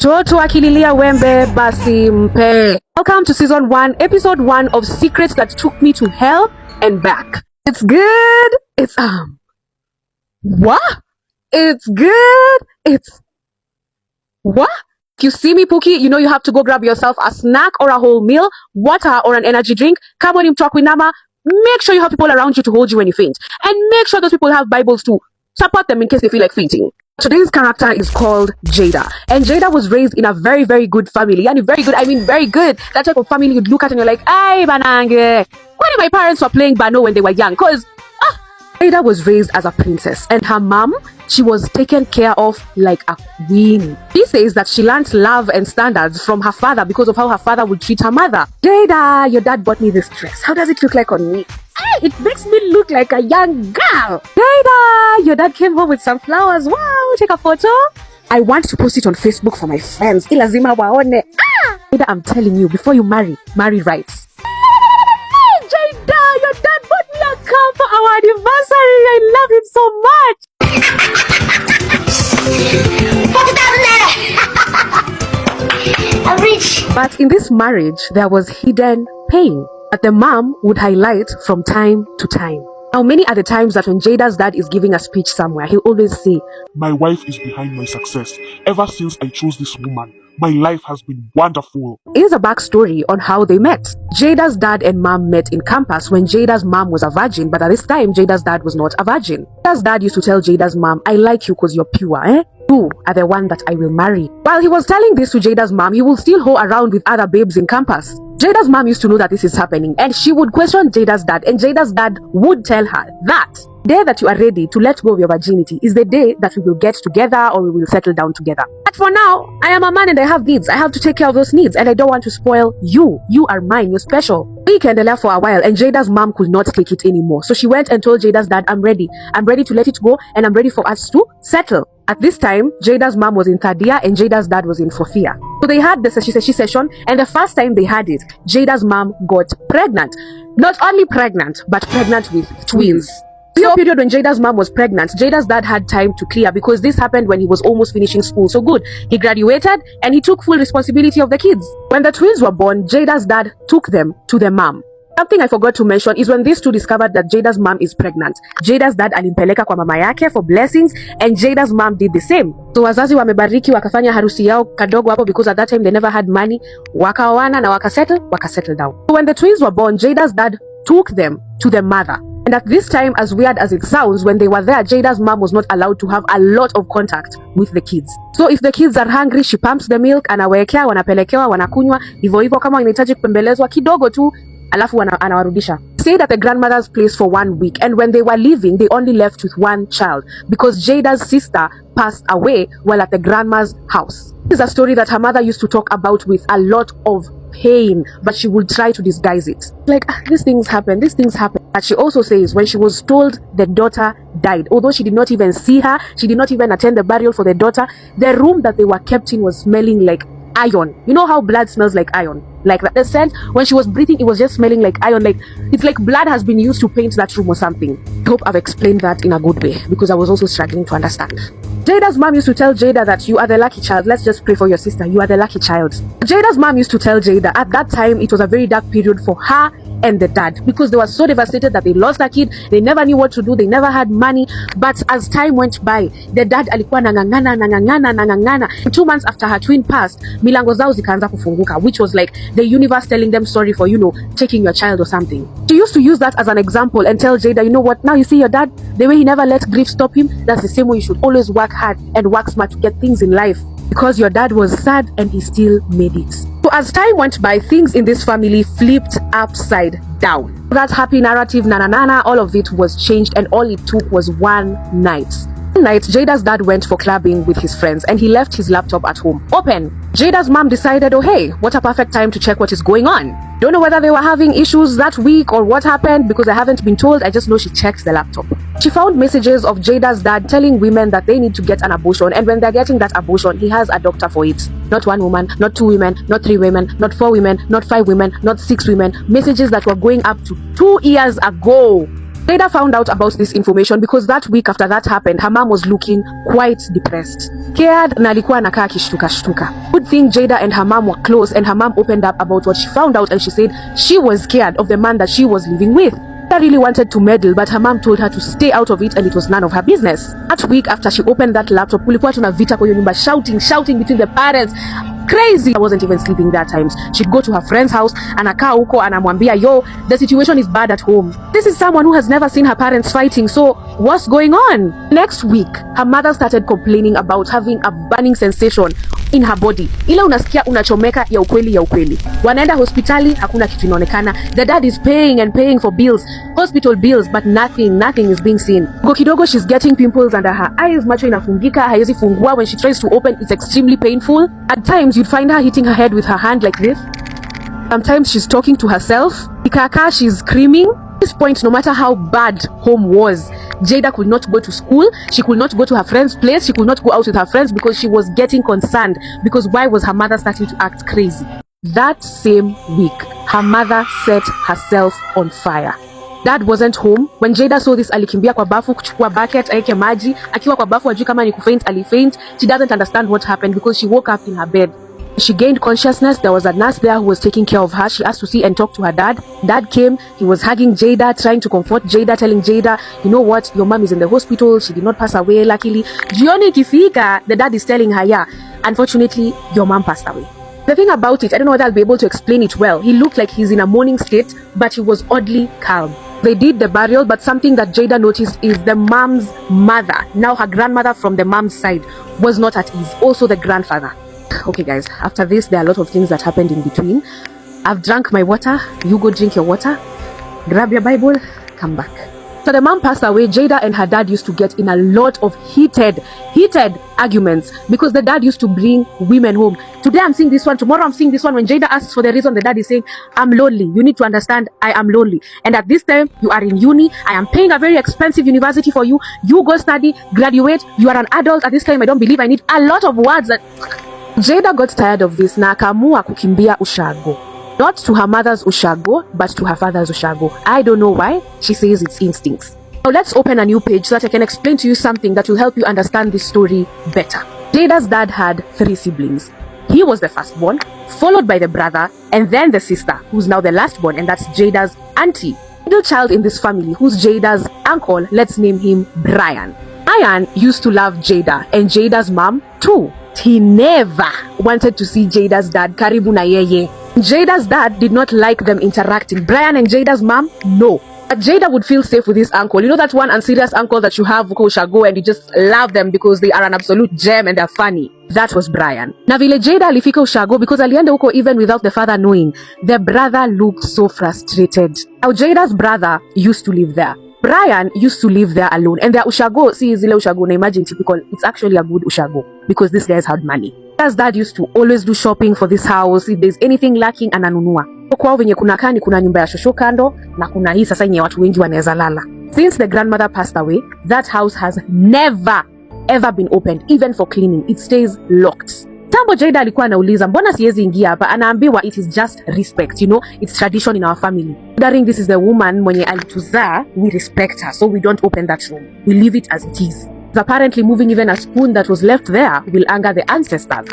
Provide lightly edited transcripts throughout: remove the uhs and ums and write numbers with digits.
Mtoto akililia wembe basi mpe. Welcome to season 1, episode 1 of Secrets That Took Me to Hell and Back. It's good. It's what? It's good. It's what? If you see me, Pookie, you know you have to go grab yourself a snack or a whole meal, water or an energy drink. Come on, talk with Nama. Make sure you have people around you to hold you when you faint. And make sure those people have Bibles to support them in case they feel like fainting. Today's character is called Jada. And Jada was raised in a very, very good family. And very good, I mean very good. That type of family you'd look at and you're like, ay, banange. When my parents were playing Bano when they were young? Because Jada was raised as a princess. And her mom, she was taken care of like a queen. She says that she learned love and standards from her father because of how her father would treat her mother. Jada, your dad bought me this dress. How does it look like on me? Hey, it makes me look like a young girl. Jada, your dad came home with some flowers. Wow, take a photo. I want to post it on Facebook for my friends. Ilazima waone. Jada, I'm telling you, before you marry right. Hey, Jada, your dad bought me a car for our anniversary. I love it so much. I'm rich. But in this marriage, there was hidden pain that the mom would highlight from time to time. Now, many are the times that when Jada's dad is giving a speech somewhere, he'll always say, "My wife is behind my success. Ever since I chose this woman, my life has been wonderful." Here's a backstory on how they met. Jada's dad and mom met in campus when Jada's mom was a virgin, but at this time, Jada's dad was not a virgin. Jada's dad used to tell Jada's mom, "I like you because you're pure, eh? You are the one that I will marry." While he was telling this to Jada's mom, he will still go around with other babes in campus. Jada's mom used to know that this is happening, and she would question Jada's dad, and Jada's dad would tell her that the day that you are ready to let go of your virginity is the day that we will get together or we will settle down together. But for now, I am a man and I have needs. I have to take care of those needs, and I don't want to spoil you. You are mine. You're special. We endelea for a while, and Jada's mom could not take it anymore. So she went and told Jada's dad, "I'm ready. I'm ready to let it go, and I'm ready for us to settle." At this time, Jada's mom was in third year and Jada's dad was in fourth year. So they had the she session, and the first time they had it, Jada's mom got pregnant. Not only pregnant, but pregnant with twins. The period when Jada's mom was pregnant, Jada's dad had time to clear because this happened when he was almost finishing school. So good, he graduated and he took full responsibility of the kids. When the twins were born, Jada's dad took them to their mom. Something I forgot to mention is when these two discovered that Jada's mom is pregnant, Jada's dad alimpeleka kwa mama yake for blessings, and Jada's mom did the same. So wazazi wamebariki, wakafanya harusi yao kadogo hapo because at that time they never had money. Wakaoana na wakasettle down. So when the twins were born, Jada's dad took them to their mother. And at this time, as weird as it sounds, when they were there, Jada's mom was not allowed to have a lot of contact with the kids. So if the kids are hungry, she pumps the milk, anawekea, wanapelekewa, wanakunywa, hivyo hivyo kama inahitaji kupembelezwa kidogo tu, alafu anawarudisha. Stayed at the grandmother's place for 1 week, and when they were leaving, they only left with one child because Jada's sister passed away while at the grandma's house. This is a story that her mother used to talk about with a lot of pain, but she would try to disguise it. Like, these things happen. But she also says when she was told the daughter died, although she did not even see her, she did not even attend the burial for the daughter, the room that they were kept in was smelling like iron. You know how blood smells like iron? Like that. The scent, when she was breathing, it was just smelling like iron. Like, it's like blood has been used to paint that room or something. I hope I've explained that in a good way because I was also struggling to understand. Jada's mom used to tell Jada that you are the lucky child. Let's just pray for your sister. You are the lucky child. Jada's mom used to tell Jada at that time it was a very dark period for her and the dad because they were so devastated that they lost their kid. They never knew what to do. They never had money. But as time went by, the dad alikuwa nangangana. 2 months after her twin passed, milango zao zikaanza kufunguka, which was like the universe telling them sorry for, taking your child or something. She used to use that as an example and tell Jada, you know what, now you see your dad, the way he never let grief stop him, that's the same way you should always work hard and work smart to get things in life because your dad was sad and he still made it. So as time went by, things in this family flipped upside down. That happy narrative, all of it was changed, and all it took was one night. One night, Jada's dad went for clubbing with his friends and he left his laptop at home open. Jada's mom decided, oh hey, what a perfect time to check what is going on. Don't know whether they were having issues that week or what happened because I haven't been told. I just know she checked the laptop. She found messages of Jada's dad telling women that they need to get an abortion, and when they're getting that abortion, he has a doctor for it. Not one woman, not 2 women, not 3 women, not 4 women, not 5 women, not 6 women. Messages that were going up to 2 years ago. Jada found out about this information because that week after that happened, her mom was looking quite depressed, scared, na alikuwa anakaa kishtuka. Good thing Jada and her mom were close, and her mom opened up about what she found out, and she said she was scared of the man that she was living with. Jada really wanted to meddle, but her mom told her to stay out of it, and it was none of her business. That week after she opened that laptop, kulikuwa tuna vita kwa nyumba, shouting between the parents. Crazy. I wasn't even sleeping that times. She'd go to her friend's house, anakaa huko anamwambia, yo, the situation is bad at home. This is someone who has never seen her parents fighting, so what's going on? Next week, her mother started complaining about having a burning sensation in her body. Ile unasikia unachomeka ya ukweli. Wanaenda hospitali, hakuna kitu inaonekana. The dad is paying for bills, hospital bills, but nothing is being seen. Kidogo she's getting pimples under her eyes, macho inafungika, haiwezi fungua. When she tries to open, it's extremely painful. At times, you'd find her hitting her head with her hand like this. Sometimes she's talking to herself. Ikaka, she's screaming. At this point, no matter how bad home was, Jada could not go to school. She could not go to her friend's place. She could not go out with her friends because she was getting concerned. Because why was her mother starting to act crazy? That same week, her mother set herself on fire. Dad wasn't home. When Jada saw this, alikimbia kwa bafu kuchukua bucket aeke maji. Akiwa kwa bafu ajui kama ni kufaint, alifaint. She doesn't understand what happened because she woke up in her bed. She gained consciousness. There was a nurse there who was taking care of her. She asked to see and talk to her dad. Dad came. He was hugging Jada, trying to comfort Jada, telling Jada, you know what, your mom is in the hospital. She did not pass away, luckily. Jioni ikifika, the dad is telling her, yeah, unfortunately, your mom passed away. The thing about it, I don't know whether I'll be able to explain it well. He looked like he's in a mourning state, but he was oddly calm. They did the burial, but something that Jada noticed is the mom's mother, now her grandmother from the mom's side, was not at ease. Also the grandfather. Okay guys, after this, there are a lot of things that happened in between. I've drank my water. You go drink your water. Grab your Bible. Come back. So the mom passed away. Jada and her dad used to get in a lot of heated arguments because the dad used to bring women home. Today I'm seeing this one, tomorrow I'm seeing this one. When Jada asks for the reason, the dad is saying, I'm lonely. You need to understand, I am lonely. And at this time, you are in uni. I am paying a very expensive university for you. You go study, graduate. You are an adult. At this time, I don't believe I need a lot of words. That Jada got tired of this na akaamua kukimbia ushago. Not to her mother's ushago, but to her father's ushago. I don't know why. She says it's instincts. Now let's open a new page so that I can explain to you something that will help you understand this story better. Jada's dad had 3 siblings. He was the firstborn, followed by the brother, and then the sister, who's now the lastborn, and that's Jada's auntie. Middle child in this family, who's Jada's uncle, let's name him Brian. Brian used to love Jada, and Jada's mom too. He never wanted to see Jada's dad karibu na yeye. Jada's dad did not like them interacting. Brian and Jada's mom, no. But Jada would feel safe with his uncle. You know that one unserious uncle that you have who shall go and you just love them because they are an absolute gem and they're funny. That was Brian. Na vile Jada alifika ushago because alienda huko even without the father knowing. The brother looked so frustrated. Now Jada's brother used to live there. Brian used to live there alone, and their ushago, see zile ushago na imagine typical, it's actually a good ushago because this guys had money. His dad used to always do shopping for this house. If there's anything lacking, ananunua. Kwao venye kuna kani kuna nyumba ya shosho kando na kuna hii sasa yenye watu wengi wanaweza lala. Since the grandmother passed away, that house has never ever been opened even for cleaning. It stays locked. Tambo Jada alikuwa anauliza mbona siwezi ingia hapa, anaambiwa it is just respect, you know, it's tradition in our family. During this is the woman mwenye alituzaa, we respect her, so we don't open that room. We leave it as it is. Apparently moving even a spoon that was left there will anger the ancestors.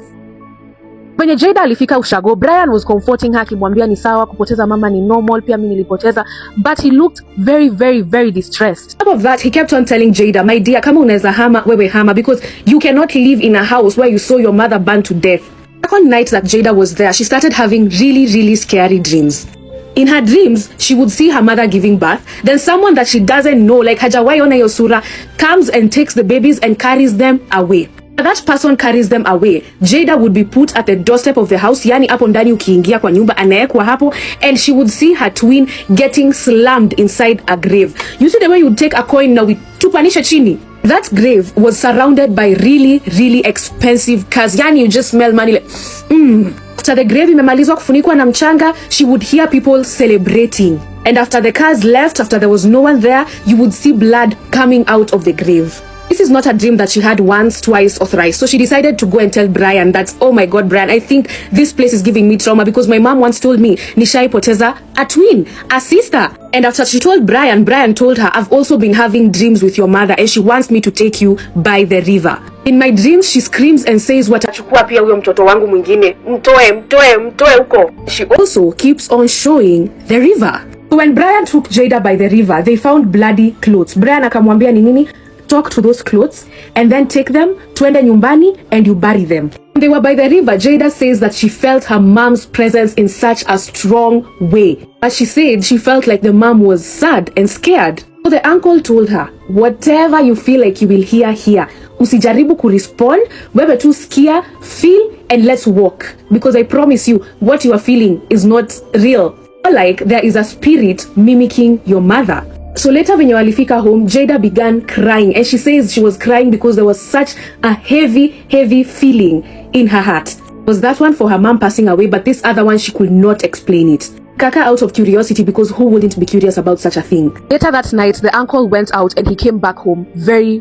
When Jada alifika ushago, Brian was comforting her, akimwambia ni sawa, kupoteza mama ni normal, pia mimi nilipoteza, but he looked very distressed. On top of that, he kept on telling Jada, my dear, kama unaweza hama, wewe hama, because you cannot live in a house where you saw your mother burn to death. The second night that Jada was there, she started having really scary dreams. In her dreams, she would see her mother giving birth, then someone that she doesn't know, like hajawai ona hiyo sura, comes and takes the babies and carries them away. That person carries them away. Jada would be put at the doorstep of the house, yani hapo ndani ukiingia kwa nyumba anaekwa hapo, and she would see her twin getting slammed inside a grave. You see the way you take a coin now with tupanisha chini. That grave was surrounded by really expensive cars. Yani you just smell money like After the grave imemalizwa kufunikwa na mchanga, she would hear people celebrating. And after the cars left, after there was no one there, you would see blood coming out of the grave. This is not a dream that she had once, twice, or thrice. So she decided to go and tell Brian that, oh my God, Brian, I think this place is giving me trauma because my mom once told me nishai poteza a twin, a sister. And after she told Brian, Brian told her, I've also been having dreams with your mother and she wants me to take you by the river. In my dreams, she screams and says, watachukua pia huyo mtoto wangu mwingine, mtoe huko. She also keeps on showing the river. So when Brian took Jada by the river, they found bloody clothes. Brian akamwambia ni nini? Talk to those clothes and then take them, twende nyumbani, and you bury them. When they were by the river, Jada says that she felt her mom's presence in such a strong way. But she said she felt like the mom was sad and scared. So the uncle told her, whatever you feel like you will hear here, usijaribu kurespond, wewe tu sikia, feel, and let's walk. Because I promise you, what you are feeling is not real. Like there is a spirit mimicking your mother. So later when walifika home, Jada began crying, and she says she was crying because there was such a heavy feeling in her heart. It was that one for her mom passing away, but this other one she could not explain it. Kaka out of curiosity, because who wouldn't be curious about such a thing? Later that night, the uncle went out and he came back home very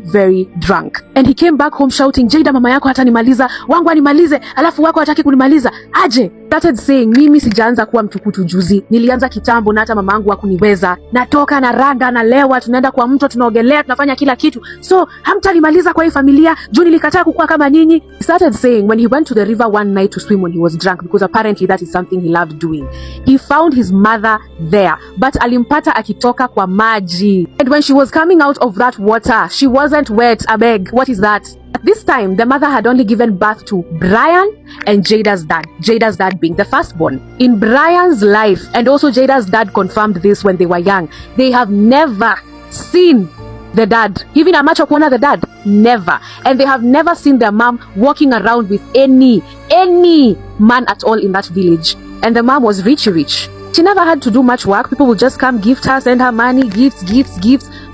drunk. And he came back home shouting, Jada, mama yako hatanimaliza, wangu animalize, alafu wako hataki kunimaliza, aje. Started saying, mimi sijaanza kuwa mtukutu juzi, nilianza kitambo na hata mama yangu hakuniweza, natoka na randa na lewa, tunaenda kwa mto, tunaogelea, tunafanya kila kitu, so hamtanimaliza kwa hii familia, juu nilikataa kukua kama nyinyi. He started saying when he went to the river one night to swim when he was drunk, because apparently that is something he loved doing. He found his mother there, but alimpata akitoka kwa maji. And when she was coming out of that water, she wasn't wet, abeg, what is that? At this time, the mother had only given birth to Brian and Jada's dad being the firstborn. In Brian's life, and also Jada's dad confirmed this when they were young, they have never seen the dad, even a macho kuona the dad, never. And they have never seen their mom walking around with any man at all in that village. And the mom was rich. She never had to do much work. People would just come gift her, send her money, gifts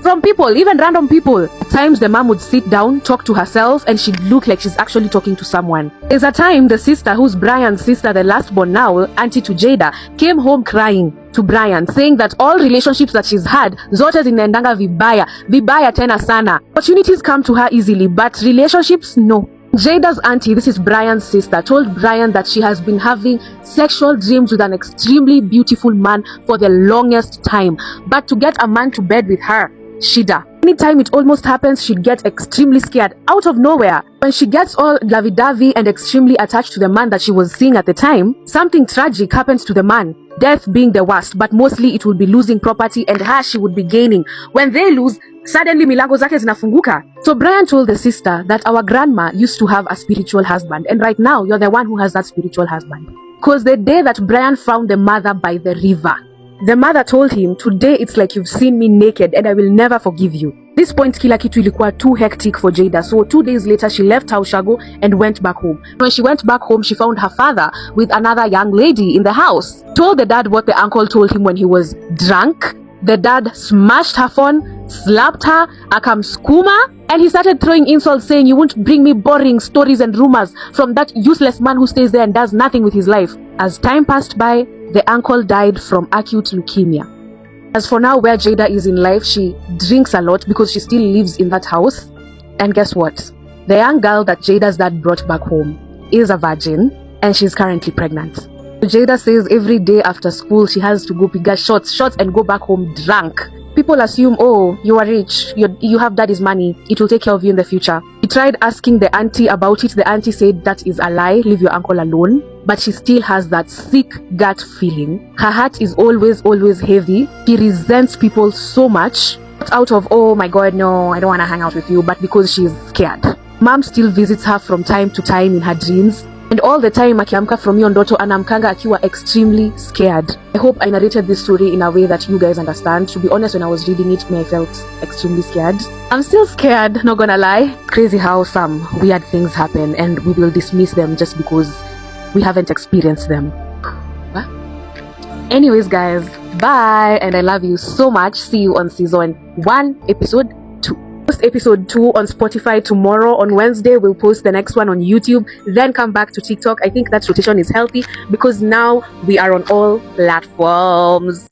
from people, even random people. At times the mom would sit down, talk to herself, and she'd look like she's actually talking to someone. There's a time the sister, who's Brian's sister, the last born now, auntie to Jada, came home crying to Brian, saying that all relationships that she's had, zote zinaendanga vibaya tena sana. Opportunities come to her easily, but relationships, no. Jada's auntie, this is Brian's sister, told Brian that she has been having sexual dreams with an extremely beautiful man for the longest time. But to get a man to bed with her, shida. Anytime it almost happens, she'd get extremely scared out of nowhere. When she gets all lovey-dovey and extremely attached to the man that she was seeing at the time, something tragic happens to the man. Death being the worst, but mostly it would be losing property, and her she would be gaining. When they lose, suddenly milango zake zinafunguka. So Brian told the sister that our grandma used to have a spiritual husband, and right now you're the one who has that spiritual husband. Because the day that Brian found the mother by the river, the mother told him, today it's like you've seen me naked and I will never forgive you. This point kila kitu ilikuwa too hectic for Jada, so 2 days later she left Ushago and went back home. When she went back home, she found her father with another young lady in the house. Told the dad what the uncle told him when he was drunk. The dad smashed her phone, slapped her, akamskuma, and he started throwing insults saying, you won't bring me boring stories and rumors from that useless man who stays there and does nothing with his life. As time passed by, the uncle died from acute leukemia. As for now, where Jada is in life, she drinks a lot because she still lives in that house. And guess what? The young girl that Jada's dad brought back home is a virgin, and she's currently pregnant. Jada says every day after school she has to go pick shots and go back home drunk. People assume, oh, you are rich, you have daddy's money, it will take care of you in the future. He tried asking the auntie about it. The auntie said that is a lie, leave your uncle alone. But she still has that sick gut feeling. Her heart is always heavy. She resents people so much. Not out of, oh my God, no, I don't want to hang out with you, but because she's scared. Mom still visits her from time to time in her dreams. And all the time akiamka from hiyo ndoto anamkanga akiwa extremely scared. I hope I narrated this story in a way that you guys understand. To be honest, when I was reading it, I felt extremely scared. I'm still scared, not gonna lie. Crazy how some weird things happen and we will dismiss them just because we haven't experienced them. Anyways guys, bye, and I love you so much. See you on season 1 episode 2. Post episode 2 on Spotify tomorrow. On Wednesday we'll post the next one on YouTube, then come back to TikTok. I think that rotation is healthy because now we are on all platforms.